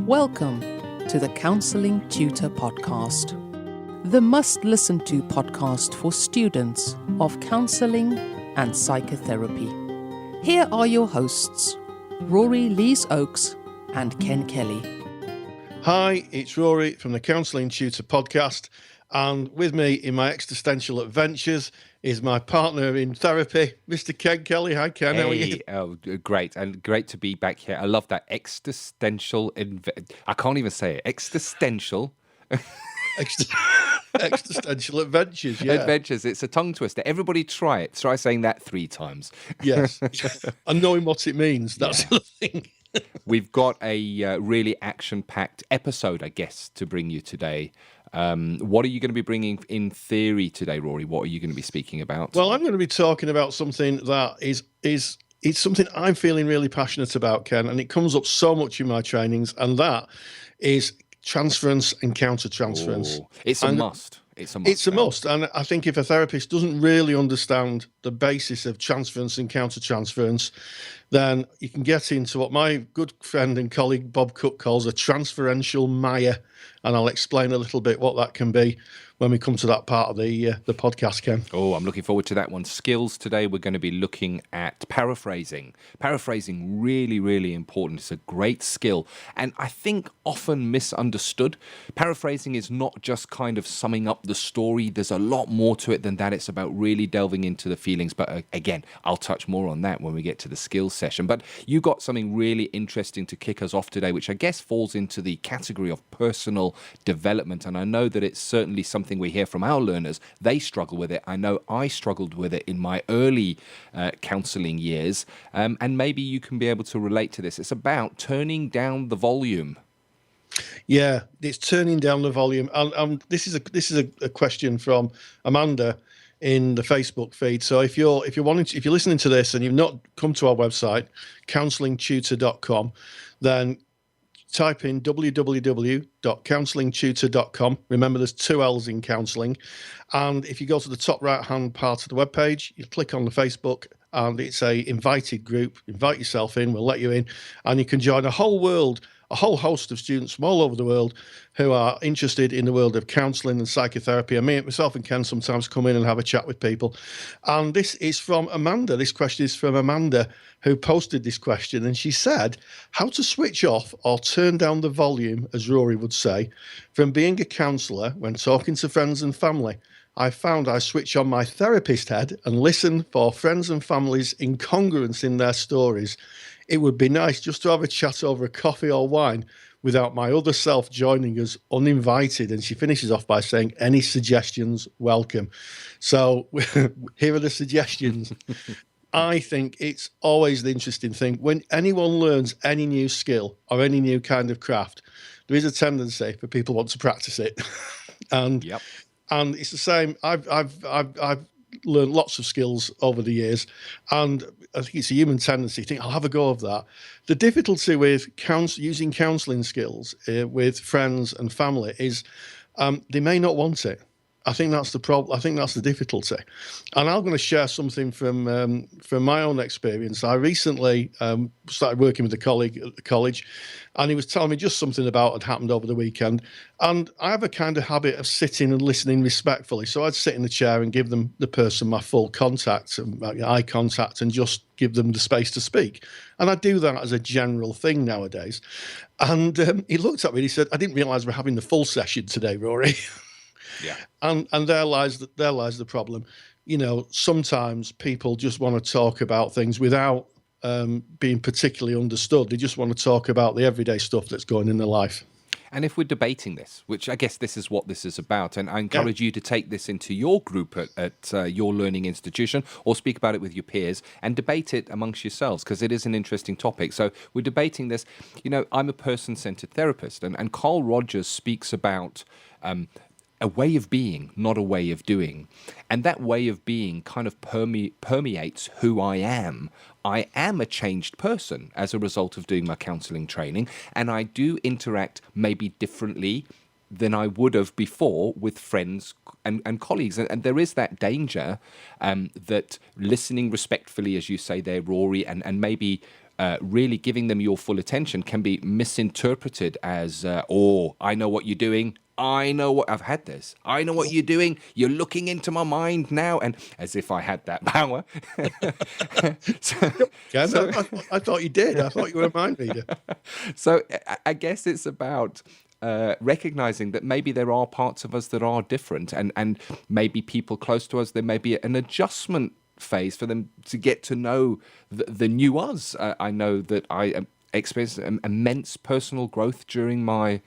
Welcome to the Counselling Tutor Podcast, the must-listen-to podcast for students of counselling and psychotherapy. Here are your hosts, Rory Lees-Oakes and Ken Kelly. Hi, it's Rory from the Counselling Tutor Podcast, and with me in my existential adventures is my partner in therapy, Mr. Ken Kelly. Hi, Ken. Hey, how are you? Oh, great, and great to be back here. I love that existential. I can't even say it. Existential. Existential adventures, yeah. Adventures. It's a tongue twister. Everybody try it. Try saying that 3 times. Yes. And knowing what it means, that's the thing. We've got a really action-packed episode, I guess, to bring you today. What are you going to be bringing in theory today, Rory? What are you going to be speaking about? Well, I'm going to be talking about something that is something I'm feeling really passionate about, Ken, and it comes up so much in my trainings, and that is transference and countertransference. It's a must. It's a must. And I think if a therapist doesn't really understand the basis of transference and countertransference, then you can get into what my good friend and colleague Bob Cook calls a transferential mire. And I'll explain a little bit what that can be when we come to that part of the podcast, Ken. Oh, I'm looking forward to that one. Skills today, we're going to be looking at paraphrasing. Paraphrasing, really, really important. It's a great skill, and I think often misunderstood. Paraphrasing is not just kind of summing up the story. There's a lot more to it than that. It's about really delving into the feelings. But again, I'll touch more on that when we get to the skills session. But you got something really interesting to kick us off today, which I guess falls into the category of personal development. And I know that it's certainly something we hear from our learners. They struggle with it. I know I struggled with it in my early counselling years, and maybe you can be able to relate to this. It's about turning down the volume. Yeah, it's turning down the volume. And this is a question from Amanda in the Facebook feed. So if you're listening to this and you've not come to our website, counsellingtutor.com, then type in www.counsellingtutor.com. Remember, there's 2 L's in counselling. And if you go to the top right-hand part of the webpage, you click on the Facebook, and it's a invited group. Invite yourself in, we'll let you in, and you can join a whole host of students from all over the world who are interested in the world of counselling and psychotherapy. And myself and Ken sometimes come in and have a chat with people. And this is from Amanda. This question is from Amanda, who posted this question. And she said, how to switch off or turn down the volume, as Rory would say, from being a counsellor when talking to friends and family. I found I switch on my therapist head and listen for friends and family's incongruence in their stories. It would be nice just to have a chat over a coffee or wine without my other self joining us uninvited. And she finishes off by saying, any suggestions, welcome. So here are the suggestions. I think it's always the interesting thing. When anyone learns any new skill or any new kind of craft, there is a tendency for people to want to practice it. And it's the same. I've learned lots of skills over the years, and I think it's a human tendency to think, I'll have a go of that. The difficulty with using counselling skills with friends and family is they may not want it. I think that's the problem. I think that's the difficulty. And I'm going to share something from my own experience. I recently started working with a colleague at the college, and he was telling me just something about had happened over the weekend. And I have a kind of habit of sitting and listening respectfully. So I'd sit in the chair and give the person my full contact, eye contact, and just give them the space to speak. And I do that as a general thing nowadays. And he looked at me and he said, I didn't realise we're having the full session today, Rory. Yeah. And there lies the problem. You know, sometimes people just want to talk about things without being particularly understood. They just want to talk about the everyday stuff that's going in their life. And if we're debating this, which I guess this is what this is about, and I encourage you to take this into your group at your learning institution, or speak about it with your peers and debate it amongst yourselves, because it is an interesting topic. So we're debating this. You know, I'm a person-centered therapist, and Carl Rogers speaks about a way of being, not a way of doing. And that way of being kind of permeates who I am. I am a changed person as a result of doing my counselling training, and I do interact maybe differently than I would have before with friends and colleagues. And there is that danger that listening respectfully, as you say there, Rory, and maybe really giving them your full attention can be misinterpreted as, oh, I know what you're doing. I know what I've had this. I know what you're doing. You're looking into my mind now, and as if I had that power. I thought you did. I thought you were a mind reader. So I guess it's about recognizing that maybe there are parts of us that are different, and maybe people close to us, there may be an adjustment phase for them to get to know the new us. I know that I experienced immense personal growth during my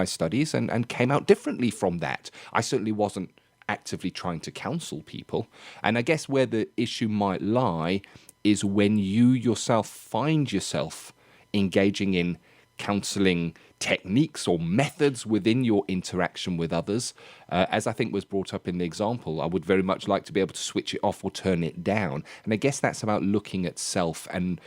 studies and came out differently from that. I certainly wasn't actively trying to counsel people. And I guess where the issue might lie is when you yourself find yourself engaging in counseling techniques or methods within your interaction with others. As I think was brought up in the example, I would very much like to be able to switch it off or turn it down. And I guess that's about looking at self and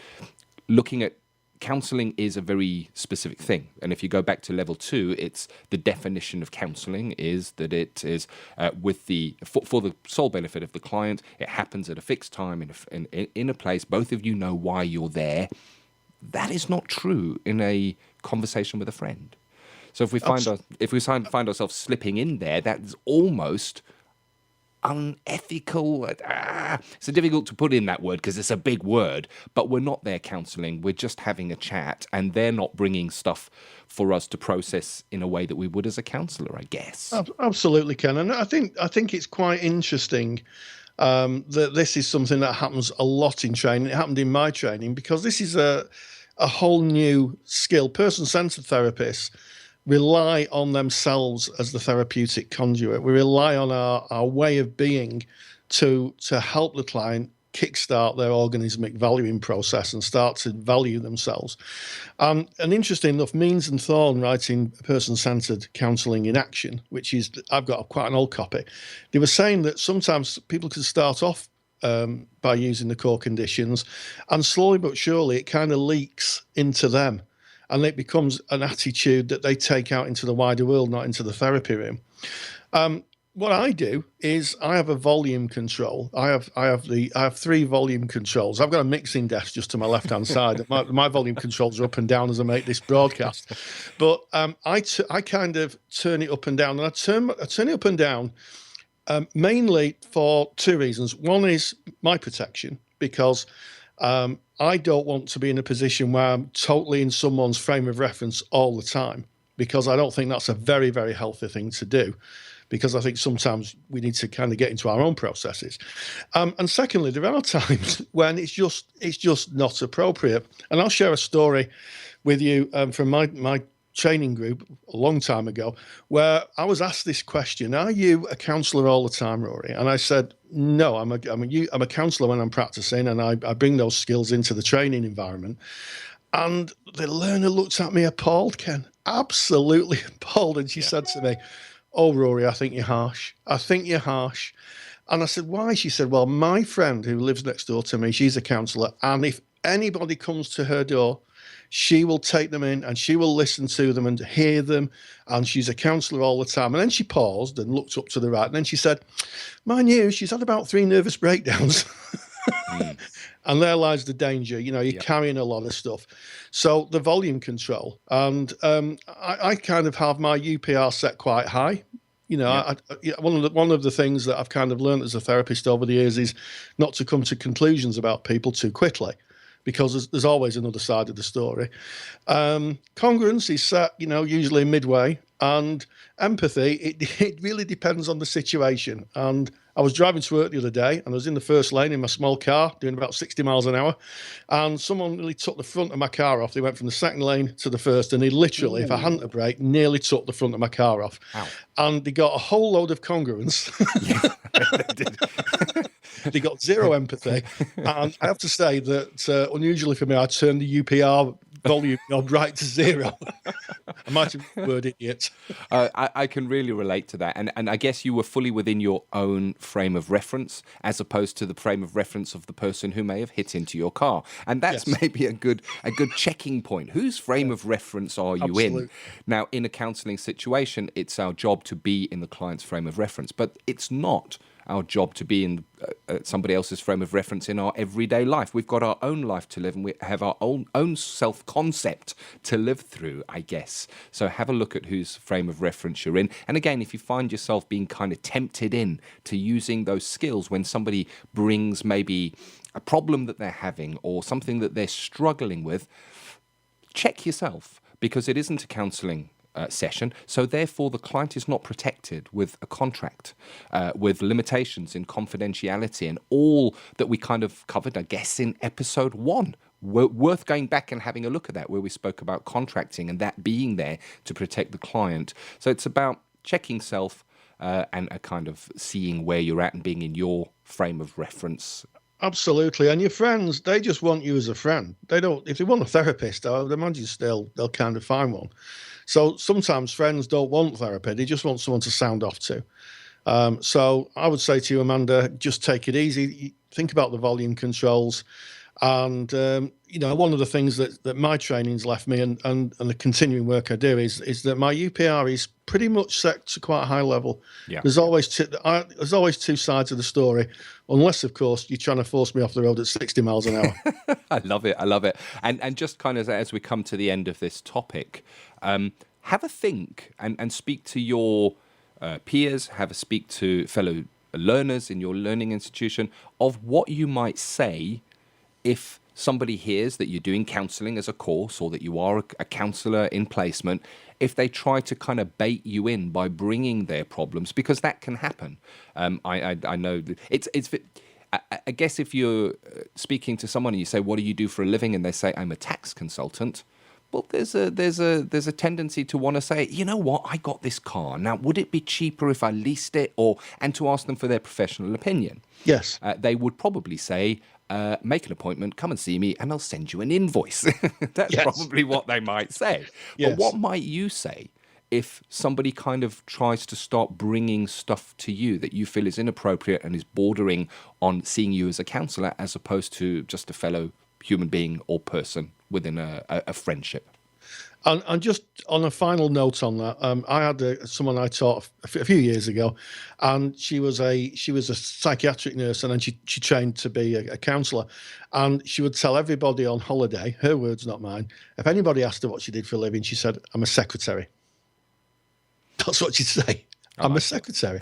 looking at counseling is a very specific thing. And if you go back to level 2, it's the definition of counseling is that it is for the sole benefit of the client. It happens at a fixed time in a place. Both of you know why you're there. That is not true in a conversation with a friend. So if we find ourselves slipping in there, that's almost unethical. It's difficult to put in that word because it's a big word, but we're not there counseling. We're just having a chat, and they're not bringing stuff for us to process in a way that we would as a counsellor, I guess. Absolutely, Ken. And I think it's quite interesting that this is something that happens a lot in training. It happened in my training because this is a whole new skill. Person-centered therapists rely on themselves as the therapeutic conduit. We rely on our way of being to help the client kickstart their organismic valuing process and start to value themselves. And interesting enough, Means and Thorne, writing Person-Centered Counselling in Action, which is, I've got quite an old copy, they were saying that sometimes people can start off by using the core conditions, and slowly but surely it kind of leaks into them. And it becomes an attitude that they take out into the wider world, not into the therapy room. What I do is I have a volume control. I have 3 volume controls. I've got a mixing desk just to my left-hand side. My volume controls are up and down as I make this broadcast. But I kind of turn it up and down, and I turn it up and down mainly for 2 reasons. One is my protection, because I don't want to be in a position where I'm totally in someone's frame of reference all the time, because I don't think that's a very, very healthy thing to do, because I think sometimes we need to kind of get into our own processes. And secondly, there are times when it's just not appropriate. And I'll share a story with you from my training group a long time ago, where I was asked this question: are you a counsellor all the time, Rory? And I said, no, I'm a counsellor when I'm practicing, and I bring those skills into the training environment. And the learner looked at me appalled, Ken, absolutely appalled. And she said to me, oh, Rory, I think you're harsh. I think you're harsh. And I said, why? She said, well, my friend who lives next door to me, she's a counsellor, and if anybody comes to her door, she will take them in and she will listen to them and hear them. And she's a counsellor all the time. And then she paused and looked up to the right. And then she said, mind you, she's had about 3 nervous breakdowns. And there lies the danger. You know, you're carrying a lot of stuff. So the volume control. And I kind of have my UPR set quite high. You know, one of the things that I've kind of learned as a therapist over the years is not to come to conclusions about people too quickly, because there's always another side of the story. Congruence is set, you know, usually midway, and empathy, it really depends on the situation. And I was driving to work the other day, and I was in the first lane in my small car doing about 60 miles an hour, and someone really took the front of my car off. They went from the second lane to the first, and he literally, if I hadn't have braked, nearly took the front of my car off. Ow. And they got a whole load of congruence. They got 0 empathy. And I have to say that unusually for me, I turned the UPR volume knob right to 0. I might have worded it. I can really relate to that. And I guess you were fully within your own frame of reference, as opposed to the frame of reference of the person who may have hit into your car. And that's maybe a good checking point. Whose frame of reference are you in? Now, in a counselling situation, it's our job to be in the client's frame of reference, but it's not our job to be in somebody else's frame of reference in our everyday life. We've got our own life to live, and we have our own self-concept to live through, I guess. So have a look at whose frame of reference you're in. And again, if you find yourself being kind of tempted in to using those skills when somebody brings maybe a problem that they're having or something that they're struggling with, check yourself, because it isn't a counselling session, so therefore the client is not protected with a contract, with limitations in confidentiality and all that we kind of covered, I guess, in episode 1. Worth going back and having a look at that, where we spoke about contracting and that being there to protect the client. So it's about checking self and a kind of seeing where you're at and being in your frame of reference. Absolutely. And your friends, they just want you as a friend. They don't, if they want a therapist, I would imagine they'll kind of find one. So sometimes friends don't want therapy. They just want someone to sound off to. So I would say to you, Amanda, just take it easy. Think about the volume controls. And, one of the things that my training's left me and the continuing work I do is that my UPR is pretty much set to quite a high level. Yeah. There's always two sides of the story, unless, of course, you're trying to force me off the road at 60 miles an hour. I love it. And just kind of as we come to the end of this topic, have a think and speak to your peers, speak to fellow learners in your learning institution of what you might say if somebody hears that you're doing counselling as a course or that you are a counsellor in placement, if they try to kind of bait you in by bringing their problems, because that can happen. I know I guess if you're speaking to someone and you say, what do you do for a living? And they say, I'm a tax consultant. Well, there's a tendency to want to say, you know what, I got this car. Now, would it be cheaper if I leased it? And to ask them for their professional opinion. Yes. They would probably say, make an appointment, come and see me, and I'll send you an invoice. That's probably what they might say. Yes. But what might you say if somebody kind of tries to start bringing stuff to you that you feel is inappropriate and is bordering on seeing you as a counsellor as opposed to just a fellow human being or person within a friendship? And just on a final note on that, I had someone I taught a few years ago, and she was a psychiatric nurse, and then she trained to be a counsellor, and she would tell everybody on holiday, her words, not mine, if anybody asked her what she did for a living, she said, I'm a secretary. That's what she'd say. I'm a secretary.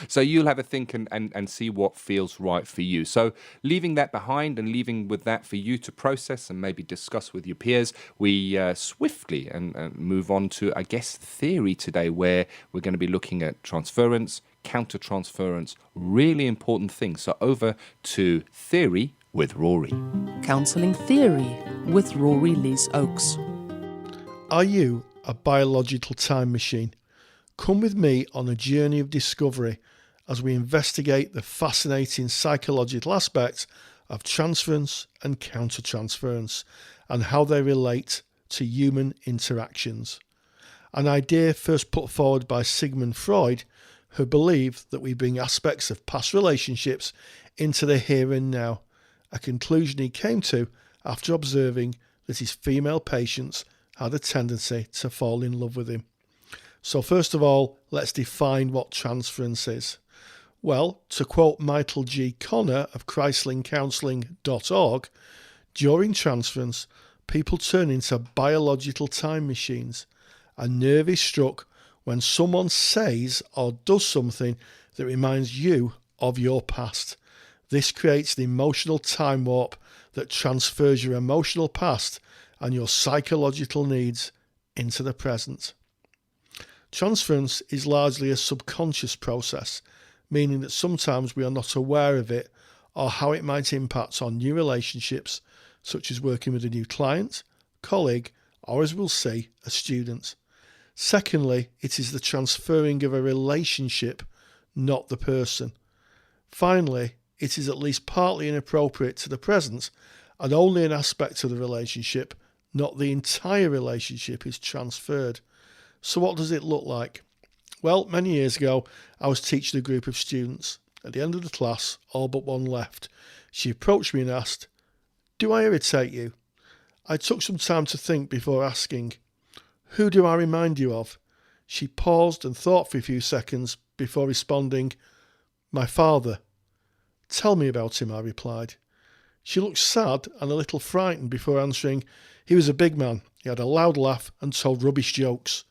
So you'll have a think and see what feels right for you. So leaving that behind and leaving with that for you to process and maybe discuss with your peers, we swiftly and move on to, I guess, theory today, where we're going to be looking at transference, countertransference, really important things. So over to theory with Rory. Counselling Theory with Rory Lees-Oakes. Are you a biological time machine? Come with me on a journey of discovery as we investigate the fascinating psychological aspects of transference and countertransference and how they relate to human interactions. An idea first put forward by Sigmund Freud, who believed that we bring aspects of past relationships into the here and now, a conclusion he came to after observing that his female patients had a tendency to fall in love with him. So first of all, let's define what transference is. Well, to quote Michael G. Connor of ChristlianCounselling.org, during transference, people turn into biological time machines. A nerve is struck when someone says or does something that reminds you of your past. This creates an emotional time warp that transfers your emotional past and your psychological needs into the present. Transference is largely a subconscious process, meaning that sometimes we are not aware of it or how it might impact on new relationships, such as working with a new client, colleague, or, as we'll see, a student. Secondly, it is the transferring of a relationship, not the person. Finally, it is at least partly inappropriate to the present, and only an aspect of the relationship, not the entire relationship, is transferred. So what does it look like? Well, many years ago, I was teaching a group of students. At the end of the class, all but one left. She approached me and asked, "Do I irritate you?" I took some time to think before asking, "Who do I remind you of?" She paused and thought for a few seconds before responding, My father. Tell me about him, I replied. She looked sad and a little frightened before answering. He was a big man. He had a loud laugh and told rubbish jokes.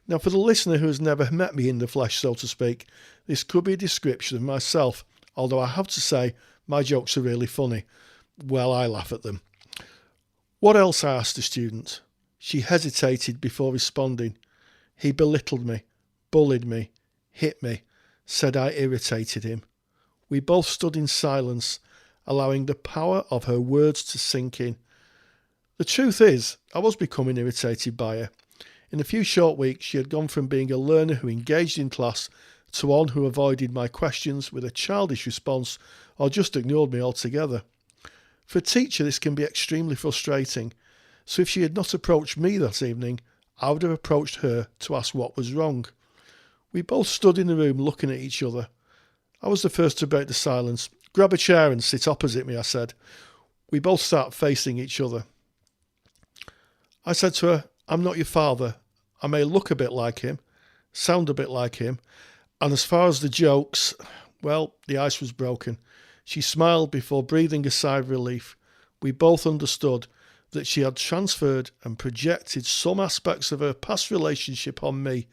Now, for the listener who has never met me in the flesh, so to speak, this could be a description of myself, although I have to say my jokes are really funny. Well, I laugh at them. What else? I asked the student. She hesitated before responding. He belittled me, bullied me, hit me, said I irritated him. We both stood in silence, allowing the power of her words to sink in. The truth is, I was becoming irritated by her. In a few short weeks, she had gone from being a learner who engaged in class to one who avoided my questions with a childish response or just ignored me altogether. For a teacher, this can be extremely frustrating. So if she had not approached me that evening, I would have approached her to ask what was wrong. We both stood in the room looking at each other. I was the first to break the silence. Grab a chair and sit opposite me, I said. We both sat facing each other. I said to her, I'm not your father. I may look a bit like him, sound a bit like him, and as far as the jokes, well, the ice was broken. She smiled before breathing a sigh of relief. We both understood that she had transferred and projected some aspects of her past relationship on me,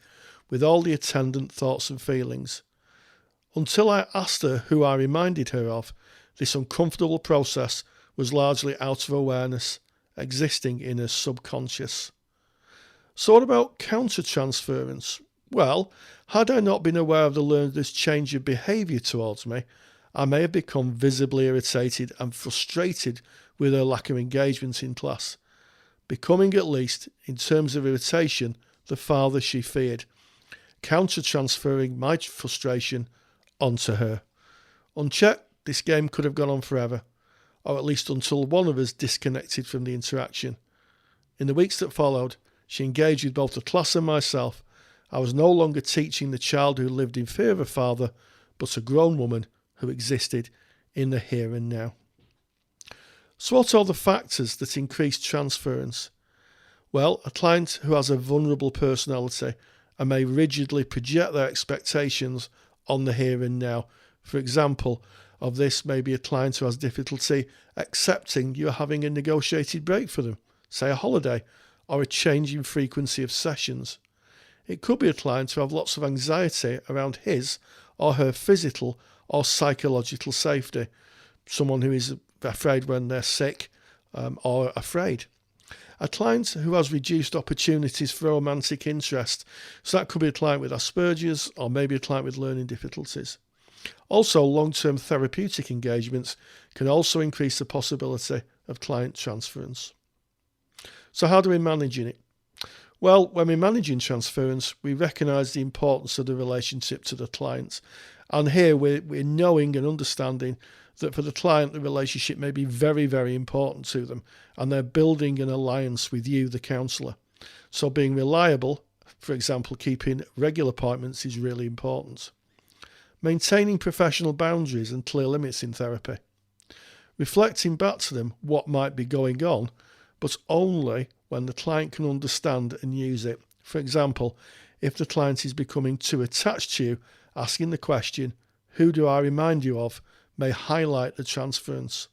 with all the attendant thoughts and feelings. Until I asked her who I reminded her of, this uncomfortable process was largely out of awareness, existing in her subconscious. So what about countertransference? Well, had I not been aware of the learner's change of behaviour towards me, I may have become visibly irritated and frustrated with her lack of engagement in class, becoming at least, in terms of irritation, the father she feared, counter-transferring my frustration onto her. Unchecked, this game could have gone on forever, or at least until one of us disconnected from the interaction. In the weeks that followed, she engaged with both the class and myself. I was no longer teaching the child who lived in fear of a father, but a grown woman who existed in the here and now. So what are the factors that increase transference? Well, a client who has a vulnerable personality and may rigidly project their expectations on the here and now. For example, of this may be a client who has difficulty accepting you're having a negotiated break for them, say a holiday, or a change in frequency of sessions. It could be a client who has lots of anxiety around his or her physical or psychological safety, someone who is afraid when they're sick or afraid. A client who has reduced opportunities for romantic interest, so that could be a client with Asperger's or maybe a client with learning difficulties. Also, long-term therapeutic engagements can also increase the possibility of client transference. So how do we manage it? Well, when we're managing transference, we recognise the importance of the relationship to the client. And here we're knowing and understanding that for the client, the relationship may be very, very important to them, and they're building an alliance with you, the counsellor. So being reliable, for example, keeping regular appointments, is really important. Maintaining professional boundaries and clear limits in therapy. Reflecting back to them what might be going on, but only when the client can understand and use it. For example, if the client is becoming too attached to you, asking the question, who do I remind you of, may highlight the transference.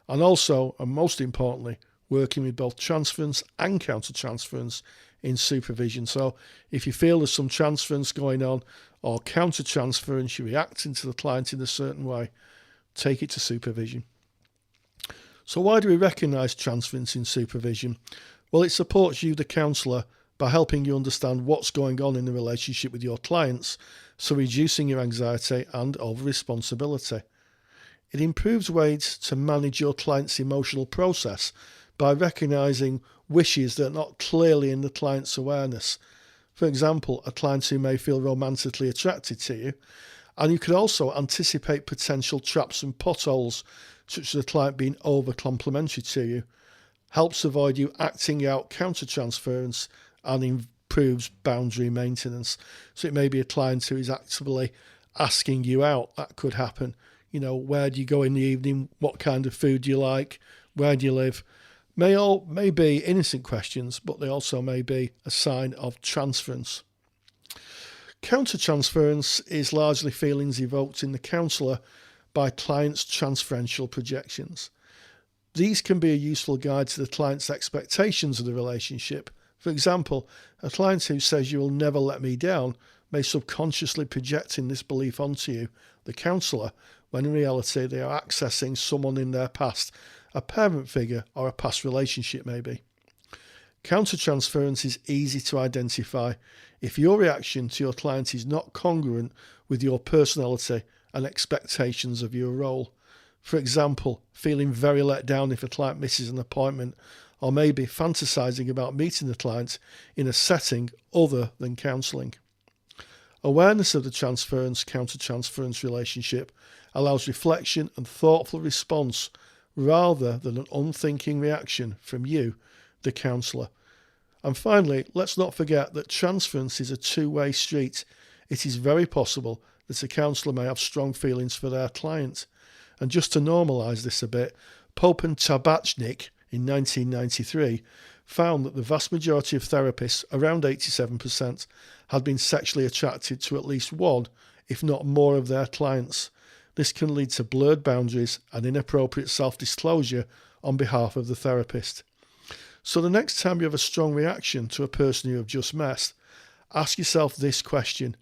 And also, and most importantly, working with both transference and countertransference in supervision. So if you feel there's some transference going on or countertransference, you're reacting to the client in a certain way, take it to supervision. So why do we recognise transference in supervision? Well, it supports you, the counsellor, by helping you understand what's going on in the relationship with your clients, so reducing your anxiety and over-responsibility. It improves ways to manage your client's emotional process by recognising wishes that are not clearly in the client's awareness. For example, a client who may feel romantically attracted to you, and you could also anticipate potential traps and potholes, such as a client being over-complimentary to you, helps avoid you acting out counter-transference and improves boundary maintenance. So it may be a client who is actively asking you out. That could happen. You know, where do you go in the evening? What kind of food do you like? Where do you live? May be innocent questions, but they also may be a sign of transference. Countertransference is largely feelings evoked in the counsellor by clients' transferential projections. These can be a useful guide to the client's expectations of the relationship. For example, a client who says you will never let me down may subconsciously projecting this belief onto you, the counsellor, when in reality they are accessing someone in their past, a parent figure or a past relationship maybe. Countertransference is easy to identify if your reaction to your client is not congruent with your personality and expectations of your role. For example, feeling very let down if a client misses an appointment, or maybe fantasizing about meeting the client in a setting other than counselling. Awareness of the transference-countertransference relationship allows reflection and thoughtful response rather than an unthinking reaction from you, the counsellor. And finally, let's not forget that transference is a two-way street. It is very possible that a counsellor may have strong feelings for their client. And just to normalise this a bit, Pope and Tabachnik in 1993 found that the vast majority of therapists, around 87%, had been sexually attracted to at least one, if not more, of their clients. This can lead to blurred boundaries and inappropriate self-disclosure on behalf of the therapist. So the next time you have a strong reaction to a person you have just met, ask yourself this question: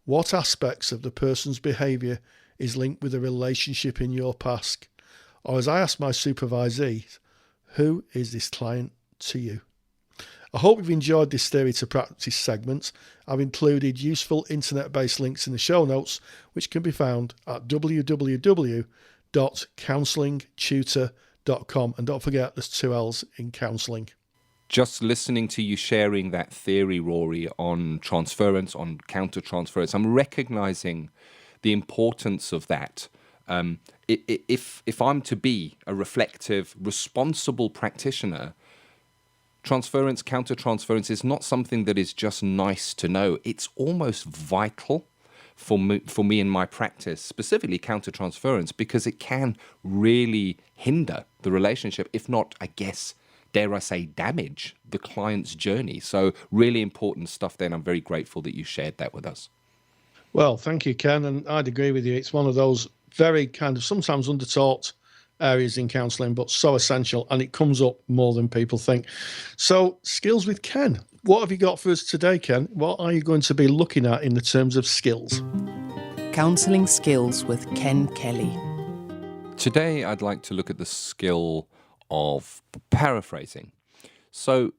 what aspects of the person's behaviour is linked with a relationship in your past? Or as I asked my supervisees, who is this client to you? I hope you've enjoyed this theory to practice segment. I've included useful internet-based links in the show notes, which can be found at www.counsellingtutor.com. And don't forget, there's 2 L's in counselling. Just listening to you sharing that theory, Rory, on transference, on countertransference, I'm recognizing the importance of that. If I'm to be a reflective, responsible practitioner, transference, countertransference is not something that is just nice to know. It's almost vital for me in my practice, specifically countertransference, because it can really hinder the relationship, if not, I guess, dare I say, damage the client's journey. So really important stuff there, and I'm very grateful that you shared that with us. Well, thank you, Ken, and I'd agree with you. It's one of those very kind of sometimes undertaught areas in counselling, but so essential, and it comes up more than people think. So, skills with Ken. What have you got for us today, Ken? What are you going to be looking at in the terms of skills? Counselling skills with Ken Kelly. Today, I'd like to look at the skill of paraphrasing. So,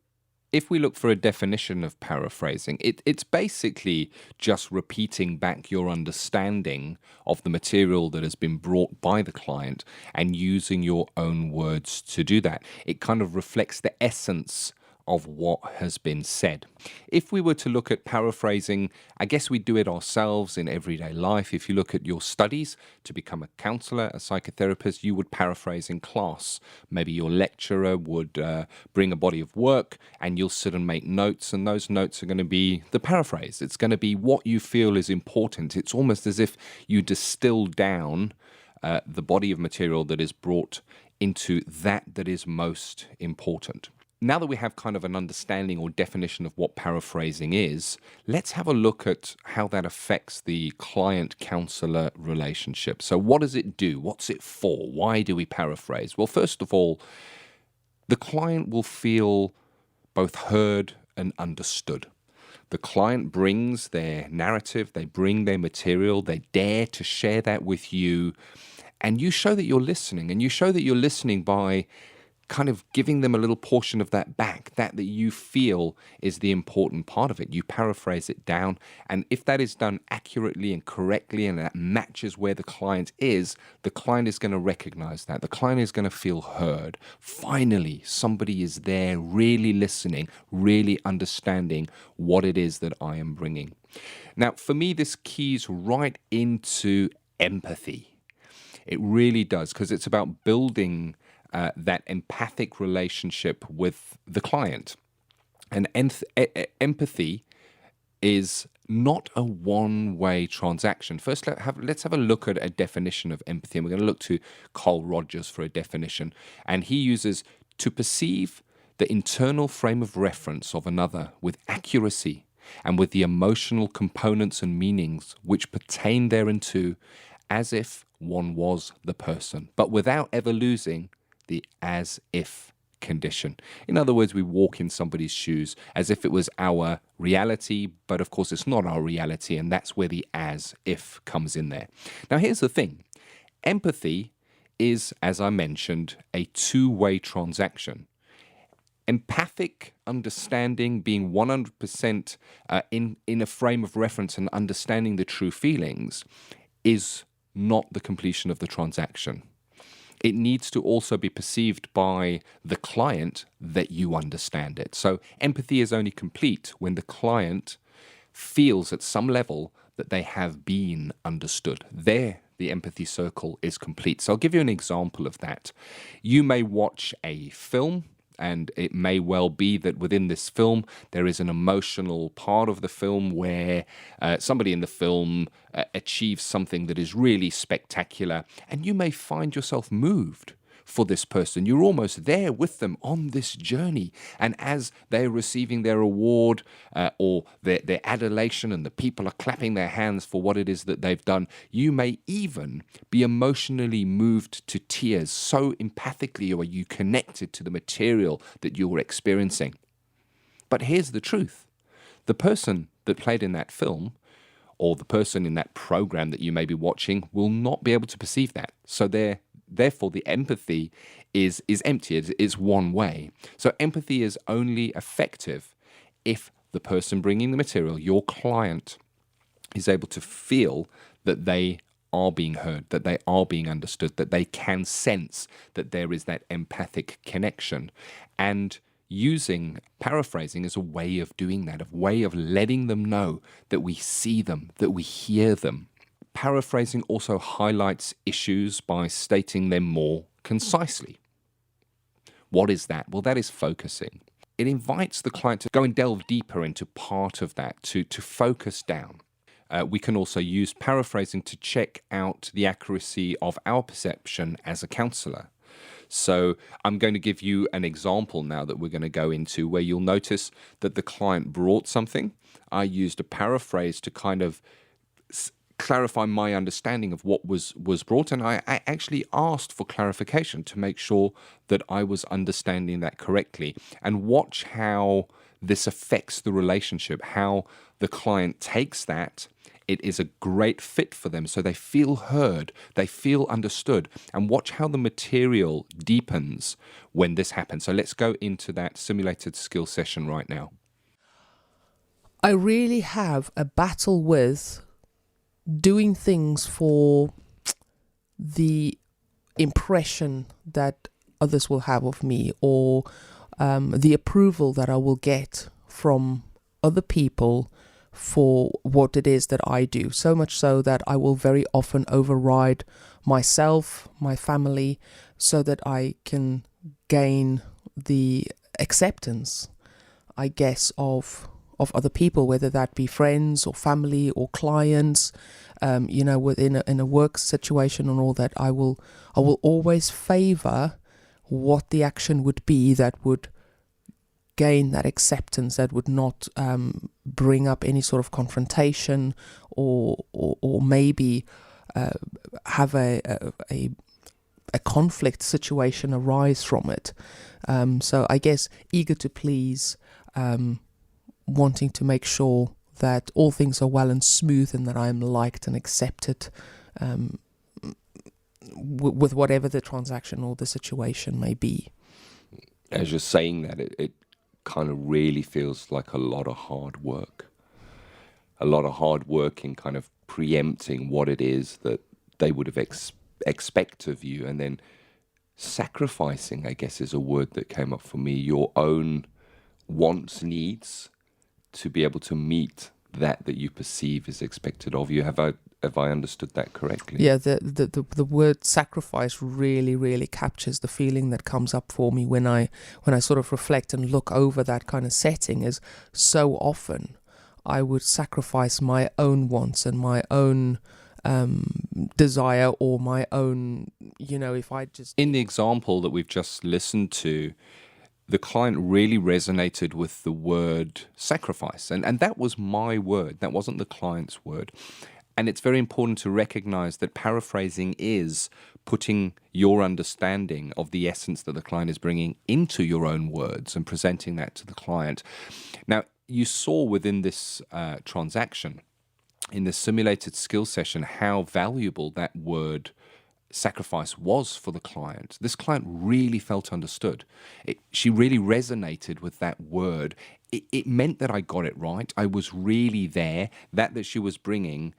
if we look for a definition of paraphrasing, it's basically just repeating back your understanding of the material that has been brought by the client and using your own words to do that. It kind of reflects the essence of what has been said. If we were to look at paraphrasing, I guess we do it ourselves in everyday life. If you look at your studies to become a counsellor, a psychotherapist, you would paraphrase in class. Maybe your lecturer would bring a body of work and you'll sit and make notes, and those notes are going to be the paraphrase. It's going to be what you feel is important. It's almost as if you distill down the body of material that is brought into that is most important. Now that we have kind of an understanding or definition of what paraphrasing is, let's have a look at how that affects the client-counselor relationship. So what does it do? What's it for? Why do we paraphrase? Well, first of all, the client will feel both heard and understood. The client brings their narrative, they bring their material, they dare to share that with you, and you show that you're listening, and you show that you're listening by kind of giving them a little portion of that back, that you feel is the important part of it. You paraphrase it down, and if that is done accurately and correctly and that matches where the client is going to recognize that. The client is going to feel heard. Finally, somebody is there really listening, really understanding what it is that I am bringing. Now, for me, this keys right into empathy. It really does, because it's about building that empathic relationship with the client. And empathy is not a one-way transaction. First, let's have a look at a definition of empathy. And we're going to look to Carl Rogers for a definition. And he uses to perceive the internal frame of reference of another with accuracy and with the emotional components and meanings which pertain thereunto, as if one was the person, but without ever losing the as if condition. In other words, we walk in somebody's shoes as if it was our reality, but of course it's not our reality, and that's where the as if comes in there. Now, here's the thing. Empathy is, as I mentioned, a two-way transaction. Empathic understanding, being 100% in a frame of reference and understanding the true feelings, is not the completion of the transaction. It needs to also be perceived by the client that you understand it. So empathy is only complete when the client feels at some level that they have been understood. There, the empathy circle is complete. So I'll give you an example of that. You may watch a film, and it may well be that within this film, there is an emotional part of the film where somebody in the film achieves something that is really spectacular, and you may find yourself moved for this person. You're almost there with them on this journey. And as they're receiving their award or their adulation, and the people are clapping their hands for what it is that they've done, you may even be emotionally moved to tears. So empathically are you connected to the material that you're experiencing. But here's the truth. The person that played in that film, or the person in that program that you may be watching, will not be able to perceive that. So therefore, the empathy is empty. It's one way. So empathy is only effective if the person bringing the material, your client, is able to feel that they are being heard, that they are being understood, that they can sense that there is that empathic connection. And using paraphrasing as a way of doing that, a way of letting them know that we see them, that we hear them. Paraphrasing also highlights issues by stating them more concisely. What is that? Well, that is focusing. It invites the client to go and delve deeper into part of that, to focus down. We can also use paraphrasing to check out the accuracy of our perception as a counsellor. So I'm going to give you an example now that we're going to go into where you'll notice that the client brought something. I used a paraphrase to kind of clarify my understanding of what was brought, and I actually asked for clarification to make sure that I was understanding that correctly. And watch how this affects the relationship, how the client takes that. It is a great fit for them, so they feel heard, they feel understood, and watch how the material deepens when this happens. So let's go into that simulated skill session right now. I really have a battle with doing things for the impression that others will have of me, or the approval that I will get from other people for what it is that I do. So much so that I will very often override myself, my family, so that I can gain the acceptance, I guess, of other people, whether that be friends or family or clients, within in a work situation and all that. I will always favor what the action would be that would gain that acceptance, that would not bring up any sort of confrontation or maybe have a conflict situation arise from it. So I guess eager to please, wanting to make sure that all things are well and smooth and that I am liked and accepted with whatever the transaction or the situation may be. As you're saying that, it kind of really feels like a lot of hard work. A lot of hard work in kind of preempting what it is that they would have expect of you, and then sacrificing, I guess, is a word that came up for me, your own wants, needs, to be able to meet that you perceive is expected of you. Have I understood that correctly? Yeah, the word sacrifice really, really captures the feeling that comes up for me when I sort of reflect and look over that kind of setting. Is so often I would sacrifice my own wants and my own desire, or my own, if I just... In the example that we've just listened to, the client really resonated with the word sacrifice. And that was my word. That wasn't the client's word. And it's very important to recognize that paraphrasing is putting your understanding of the essence that the client is bringing into your own words and presenting that to the client. Now, you saw within this transaction, in the simulated skill session, how valuable that word sacrifice was for the client. This client really felt understood. She really resonated with that word. It meant that I got it right. I was really there. That she was bringing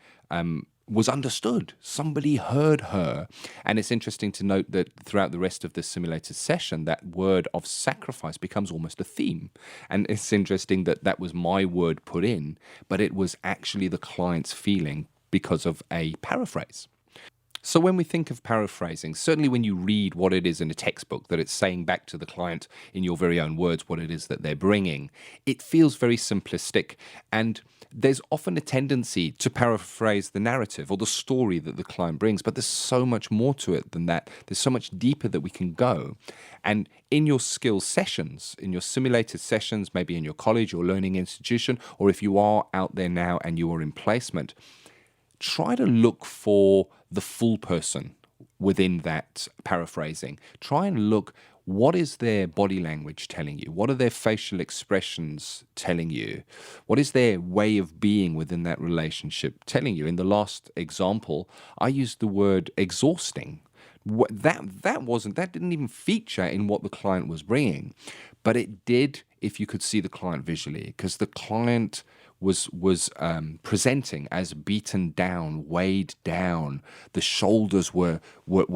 was understood. Somebody heard her. And it's interesting to note that throughout the rest of this simulated session, that word of sacrifice becomes almost a theme. And it's interesting that that was my word put in, but it was actually the client's feeling because of a paraphrase. So when we think of paraphrasing, certainly when you read what it is in a textbook, that it's saying back to the client in your very own words what it is that they're bringing, it feels very simplistic. And there's often a tendency to paraphrase the narrative or the story that the client brings, but there's so much more to it than that. There's so much deeper that we can go. And in your skills sessions, in your simulated sessions, maybe in your college or learning institution, or if you are out there now and you are in placement, try to look for the full person within that paraphrasing. Try and look, what is their body language telling you? What are their facial expressions telling you? What is their way of being within that relationship telling you? In the last example, I used the word exhausting. That didn't even feature in what the client was bringing, but it did if you could see the client visually, because the client was presenting as beaten down, weighed down. The shoulders were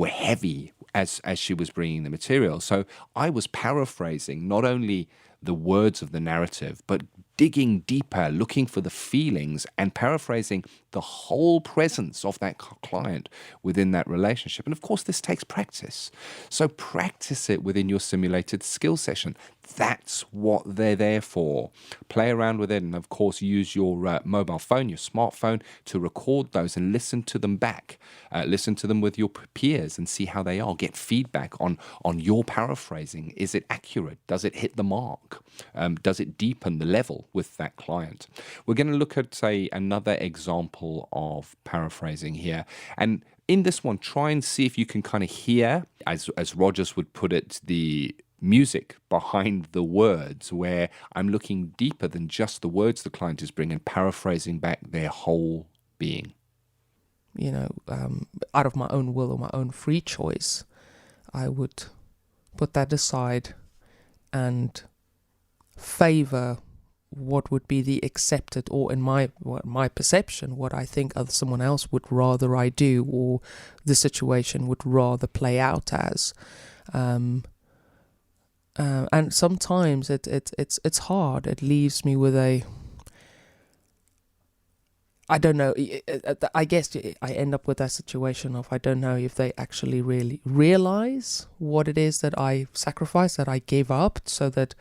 heavy as she was bringing the material. So I was paraphrasing not only the words of the narrative, but digging deeper, looking for the feelings and paraphrasing the whole presence of that client within that relationship. And of course, this takes practice. So practice it within your simulated skill session. That's what they're there for. Play around with it, and of course, use your mobile phone, your smartphone, to record those and listen to them back. Listen to them with your peers and see how they are. Get feedback on your paraphrasing. Is it accurate? Does it hit the mark? Does it deepen the level with that client? We're going to look at another example of paraphrasing here. And in this one, try and see if you can kind of hear, as Rogers would put it, the music behind the words, where I'm looking deeper than just the words the client is bringing, paraphrasing back their whole being. You know, out of my own will or my own free choice, I would put that aside and favor what would be the accepted, or in my perception, what I think someone else would rather I do, or the situation would rather play out as. And sometimes it's hard. It leaves me with I don't know. I guess I end up with that situation of I don't know if they actually really realize what it is that I sacrifice, that I gave up, so that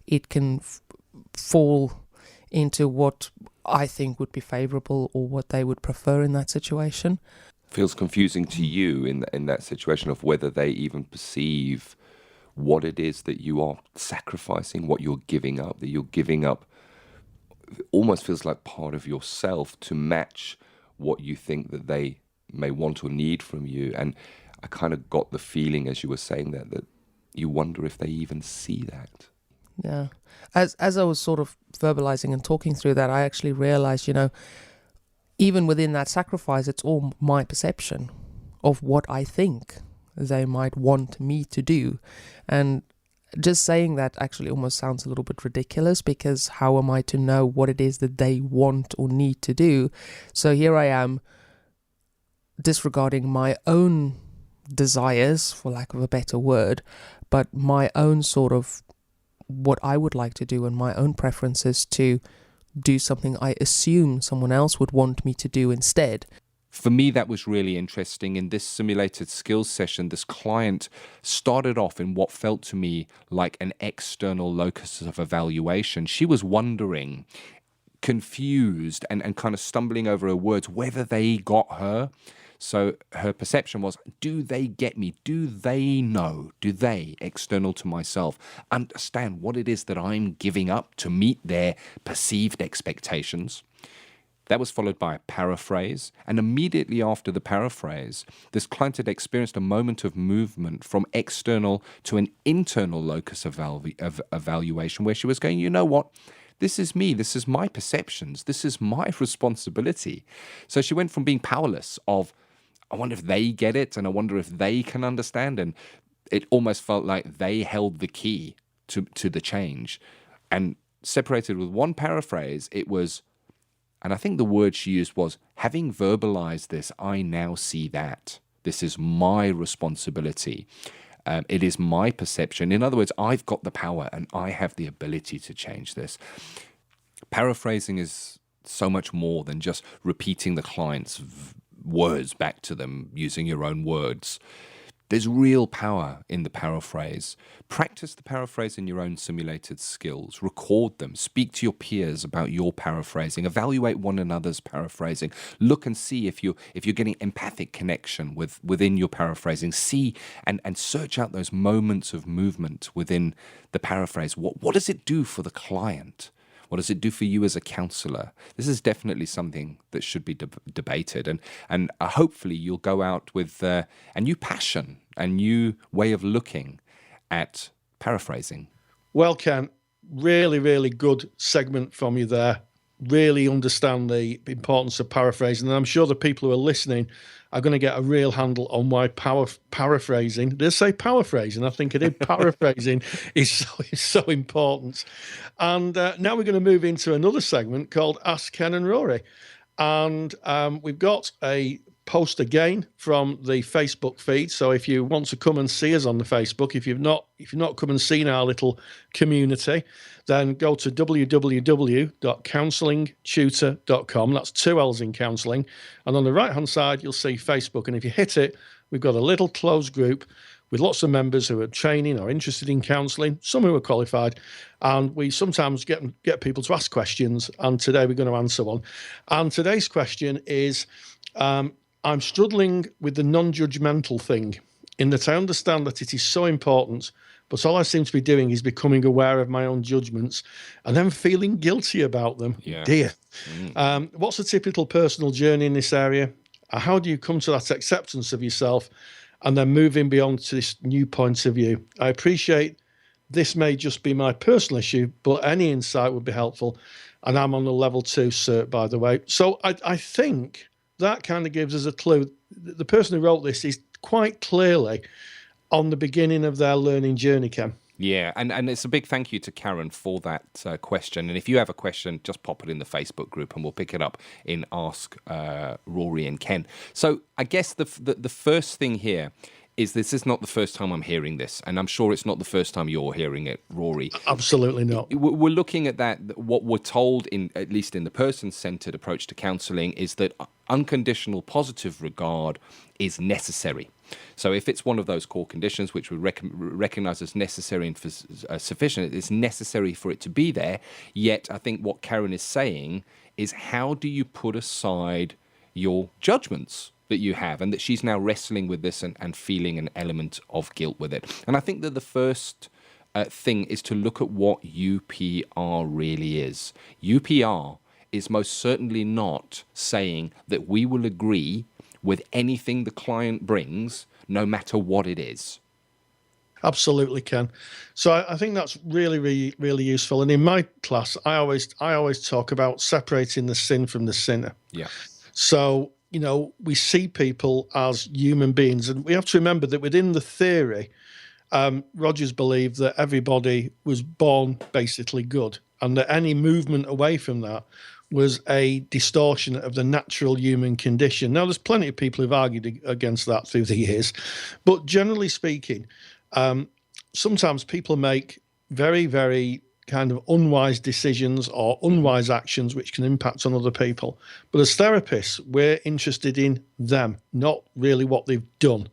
it can fall into what I think would be favorable or what they would prefer in that situation. Feels confusing to you in that situation of whether they even perceive what it is that you are sacrificing, what you're giving up, that you're giving up almost feels like part of yourself to match what you think that they may want or need from you. And I kind of got the feeling as you were saying that you wonder if they even see that. Yeah. As I was sort of verbalizing and talking through that, I actually realized, even within that sacrifice, it's all my perception of what I think they might want me to do. And just saying that actually almost sounds a little bit ridiculous, because how am I to know what it is that they want or need to do? So here I am disregarding my own desires, for lack of a better word, but my own sort of what I would like to do and my own preferences to do something I assume someone else would want me to do instead. For me, that was really interesting. In this simulated skills session, this client started off in what felt to me like an external locus of evaluation. She was wondering, confused and kind of stumbling over her words, whether they got her. So her perception was, do they get me? Do they know? Do they, external to myself, understand what it is that I'm giving up to meet their perceived expectations? That was followed by a paraphrase, and immediately after the paraphrase, this client had experienced a moment of movement from external to an internal locus of evaluation, where she was going, you know what? This is me. This is my perceptions. This is my responsibility. So she went from being powerless of, I wonder if they get it, and I wonder if they can understand, and it almost felt like they held the key to the change. And separated with one paraphrase, it was, and I think the word she used was, having verbalized this, I now see that. This is my responsibility. It is my perception. In other words, I've got the power and I have the ability to change this. Paraphrasing is so much more than just repeating the client's words back to them using your own words. There's real power in the paraphrase. Practice the paraphrase in your own simulated skills. Record them. Speak to your peers about your paraphrasing. Evaluate one another's paraphrasing. Look and see if you're getting empathic connection within your paraphrasing. See and search out those moments of movement within the paraphrase. What does it do for the client? What does it do for you as a counsellor? This is definitely something that should be debated, and hopefully you'll go out with a new passion, a new way of looking at paraphrasing. Well, Ken, really, really good segment from you there. Really understand the importance of paraphrasing, and I'm sure the people who are listening are going to get a real handle on why paraphrasing. Did I say paraphrasing? I think I did. Paraphrasing is so important. And now we're going to move into another segment called Ask Ken and Rory, and we've got a post again from the Facebook feed. So if you want to come and see us on the Facebook, if you've not come and seen our little community, then go to www.counsellingtutor.com. That's 2 L's in counselling. And on the right-hand side, you'll see Facebook. And if you hit it, we've got a little closed group with lots of members who are training or interested in counselling, some who are qualified. And we sometimes get people to ask questions. And today we're going to answer one. And today's question is, I'm struggling with the non-judgmental thing, in that I understand that it is so important, but all I seem to be doing is becoming aware of my own judgments and then feeling guilty about them. Yeah. Dear. What's a typical personal journey in this area? How do you come to that acceptance of yourself and then moving beyond to this new point of view? I appreciate this may just be my personal issue, but any insight would be helpful. And I'm on the level 2 cert, by the way. So I think that kind of gives us a clue. The person who wrote this is quite clearly on the beginning of their learning journey, Ken. Yeah, and it's a big thank you to Karen for that question. And if you have a question, just pop it in the Facebook group and we'll pick it up in Ask Rory and Ken. So I guess the first thing here is this is not the first time I'm hearing this, and I'm sure it's not the first time you're hearing it, Rory. Absolutely not. We're looking at that. What we're told, at least in the person-centered approach to counselling, is that unconditional positive regard is necessary. So if it's one of those core conditions which we recognize as necessary and sufficient, it's necessary for it to be there. Yet I think what Karen is saying is, how do you put aside your judgments that you have, and that she's now wrestling with this and feeling an element of guilt with it. And I think that the first thing is to look at what UPR really is. UPR is most certainly not saying that we will agree with anything the client brings, no matter what it is. Absolutely, Ken. So I think that's really, really, really useful. And in my class, I always talk about separating the sin from the sinner. Yeah. So, we see people as human beings, and we have to remember that within the theory, Rogers believed that everybody was born basically good, and that any movement away from that was a distortion of the natural human condition. Now, there's plenty of people who've argued against that through the years, but generally speaking, sometimes people make very, very kind of unwise decisions or unwise actions which can impact on other people. But as therapists, we're interested in them, not really what they've done.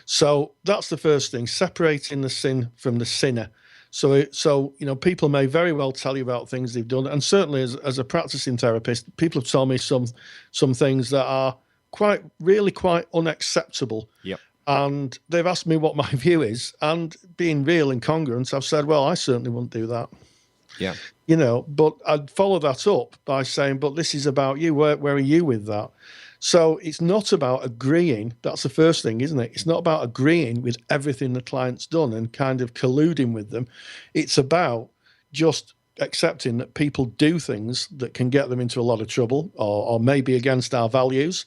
So that's the first thing, separating the sin from the sinner. So people may very well tell you about things they've done, and certainly as a practicing therapist, people have told me some things that are really quite unacceptable. Yep. And they've asked me what my view is, and being real and congruent, I've said, well, I certainly wouldn't do that. Yeah. But I'd follow that up by saying, but this is about you. Where are you with that? So it's not about agreeing. That's the first thing, isn't it? It's not about agreeing with everything the client's done and kind of colluding with them. It's about just accepting that people do things that can get them into a lot of trouble or maybe against our values,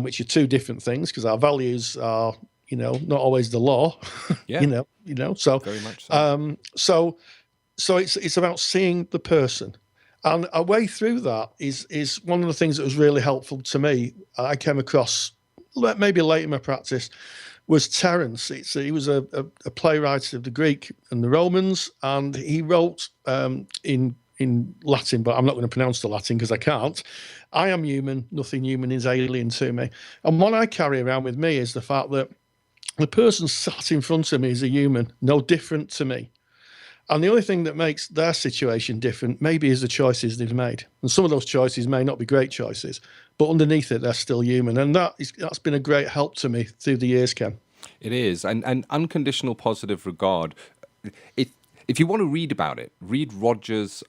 which are two different things, because our values are, not always the law. Yeah. So very much so. So it's about seeing the person. And a way through that is one of the things that was really helpful to me. I came across maybe late in my practice was Terence. He was a playwright of the Greek and the Romans, and he wrote in Latin, but I'm not going to pronounce the Latin because I can't. I am human, nothing human is alien to me. And what I carry around with me is the fact that the person sat in front of me is a human, no different to me. And the only thing that makes their situation different maybe is the choices they've made. And some of those choices may not be great choices, but underneath it, they're still human. And that's been a great help to me through the years, Ken. It is. And unconditional positive regard, if you want to read about it, read Rogers's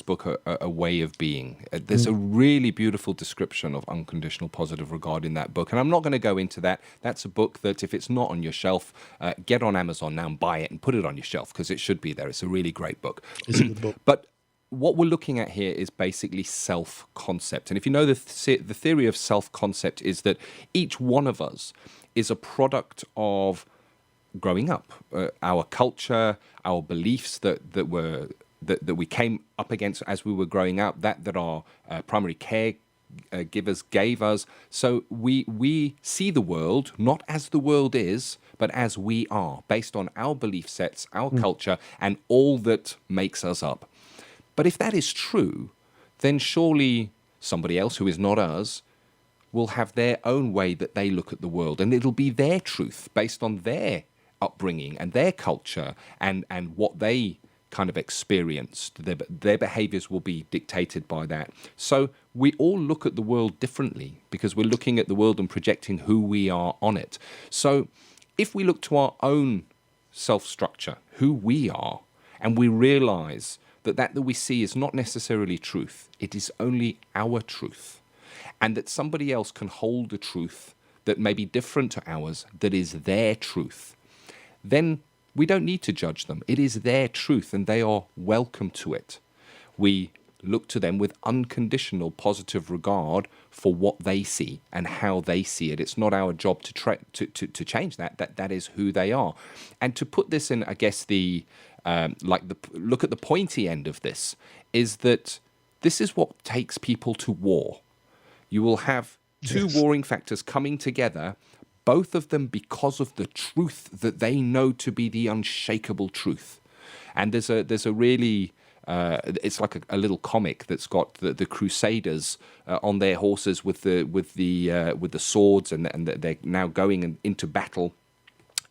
book, A Way of Being. There's a really beautiful description of unconditional positive regard in that book. And I'm not going to go into that. That's a book that if it's not on your shelf, get on Amazon now and buy it and put it on your shelf, because it should be there. It's a really great book. It's a good book. But what we're looking at here is basically self-concept. And if you know the theory of self-concept is that each one of us is a product of growing up, our culture, our beliefs that we came up against as we were growing up, that our primary care givers gave us. So we see the world not as the world is, but as we are, based on our belief sets, our culture, and all that makes us up. But if that is true, then surely somebody else who is not us will have their own way that they look at the world, and it'll be their truth based on their upbringing and their culture and what they kind of experienced. Their behaviors will be dictated by that. So we all look at the world differently because we're looking at the world and projecting who we are on it. So if we look to our own self-structure, who we are, and we realize that we see is not necessarily truth, it is only our truth, and that somebody else can hold a truth that may be different to ours, that is their truth, then we don't need to judge them. It is their truth and they are welcome to it. We look to them with unconditional positive regard for what they see and how they see it. It's not our job to change that. That is who they are. And to put this in, I guess, look at the pointy end of this, is that this is what takes people to war. You will have two warring factors coming together, both of them because of the truth that they know to be the unshakable truth. And there's a really it's like a little comic that's got the Crusaders on their horses with the swords, and they're now going into battle.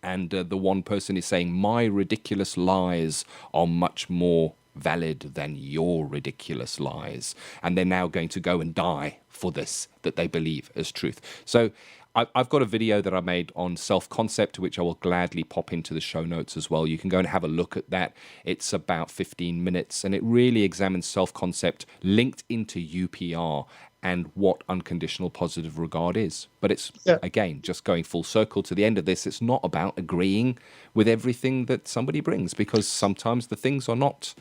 And the one person is saying, "My ridiculous lies are much more valid than your ridiculous lies," and they're now going to go and die for this that they believe as truth. So I've got a video that I made on self-concept, which I will gladly pop into the show notes as well. You can go and have a look at that. It's about 15 minutes, and it really examines self-concept linked into UPR and what unconditional positive regard is. But it's, again, just going full circle to the end of this, it's not about agreeing with everything that somebody brings, because sometimes the things are not,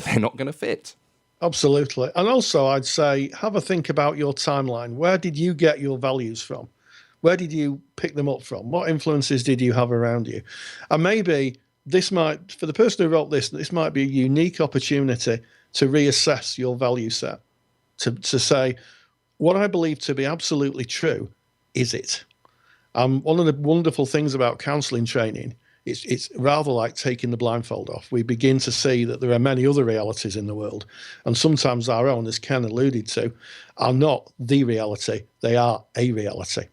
they're not going to fit. Absolutely. And also, I'd say, have a think about your timeline. Where did you get your values from? Where did you pick them up from? What influences did you have around you? And maybe this might, for the person who wrote this might be a unique opportunity to reassess your value set, to say, what I believe to be absolutely true, is it? One of the wonderful things about counselling training, it's rather like taking the blindfold off. We begin to see that there are many other realities in the world, and sometimes our own, as Ken alluded to, are not the reality. They are a reality.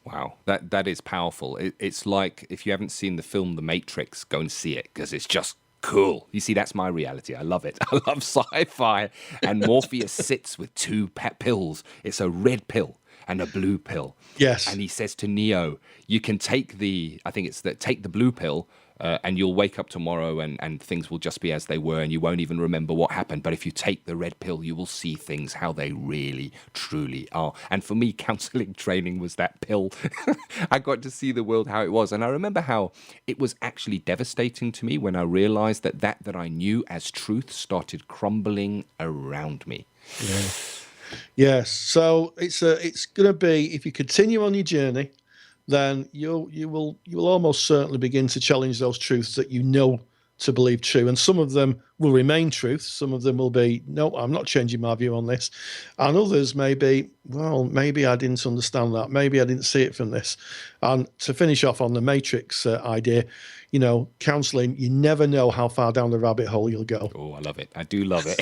Wow, that is powerful. It's like, if you haven't seen the film The Matrix, go and see it, because it's just cool. You see, that's my reality. I love it. I love sci-fi. And Morpheus sits with two pills. It's a red pill. and a blue pill. Yes. And he says to Neo, you can take take the blue pill, and you'll wake up tomorrow and things will just be as they were and you won't even remember what happened. But if you take the red pill, you will see things how they really, truly are. And for me, counselling training was that pill. I got to see the world how it was. And I remember how it was actually devastating to me when I realized that I knew as truth started crumbling around me. Yeah. Yes. So it's going to be, if you continue on your journey, then you will almost certainly begin to challenge those truths that you know to believe true. And some of them will remain truths. Some of them will be, no, I'm not changing my view on this. And others may be, well, maybe I didn't understand that. Maybe I didn't see it from this. And to finish off on the matrix idea, counselling, you never know how far down the rabbit hole you'll go. Oh, I love it. I do love it.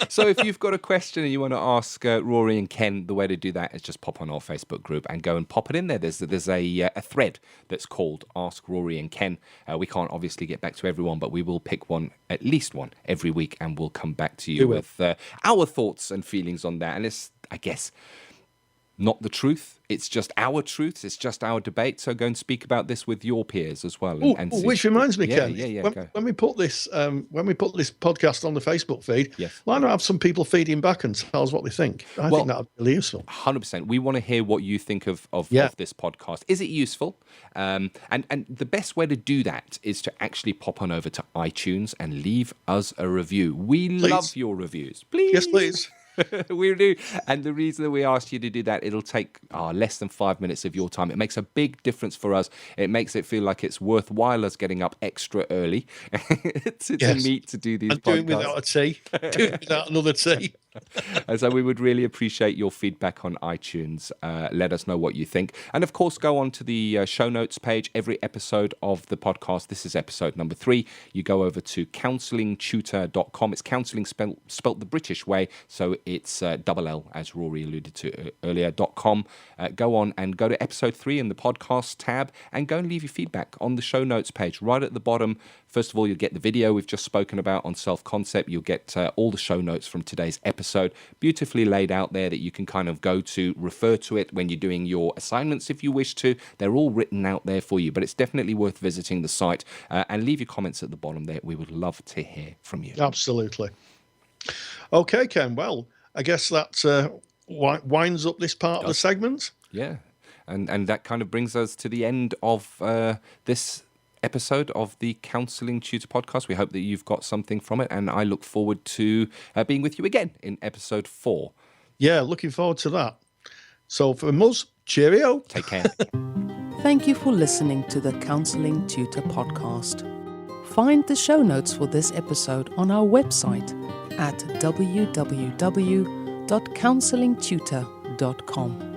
So if you've got a question and you want to ask Rory and Ken, the way to do that is just pop on our Facebook group and go and pop it in there. There's a thread that's called Ask Rory and Ken. We can't obviously get back to everyone, but we will pick one, at least one, every week, and we'll come back to you with our thoughts and feelings on that. And it's, I guess, not the truth. It's just our truths. It's just our debate. So go and speak about this with your peers as well. And see. Which reminds me, Ken. Yeah, when we put this podcast on the Facebook feed, yes, why not have some people feeding back and tell us what they think? I think that would be really useful. 100%. We want to hear what you think of this podcast. Is it useful? And the best way to do that is to actually pop on over to iTunes and leave us a review. We love your reviews. Please. Yes, please. We do. And the reason that we asked you to do that, it'll take less than 5 minutes of your time. It makes a big difference for us. It makes it feel like it's worthwhile us getting up extra early to meet to do these podcasts. Doing without a tea. Doing without another tea. And so we would really appreciate your feedback on iTunes. Let us know what you think. And of course, go on to the show notes page. Every episode of the podcast, this is episode number 3. You go over to counsellingtutor.com. It's counselling spelt the British way. So it's double L, as Rory alluded to earlier, .com. Go on and go to episode 3 in the podcast tab and go and leave your feedback on the show notes page. Right at the bottom, first of all, you'll get the video we've just spoken about on self-concept. You'll get all the show notes from today's episode, beautifully laid out there that you can kind of go to, refer to it when you're doing your assignments if you wish to. They're all written out there for you, but it's definitely worth visiting the site and leave your comments at the bottom there. We would love to hear from you. Absolutely. Okay, Ken. Well, I guess that winds up this part of the segment. Yeah. And that kind of brings us to the end of this episode of the Counselling Tutor Podcast. We hope that you've got something from it, and I look forward to being with you again in episode 4. Yeah, looking forward to that. So from us, cheerio. Take care. Thank you for listening to the Counselling Tutor Podcast. Find the show notes for this episode on our website at www.counsellingtutor.com.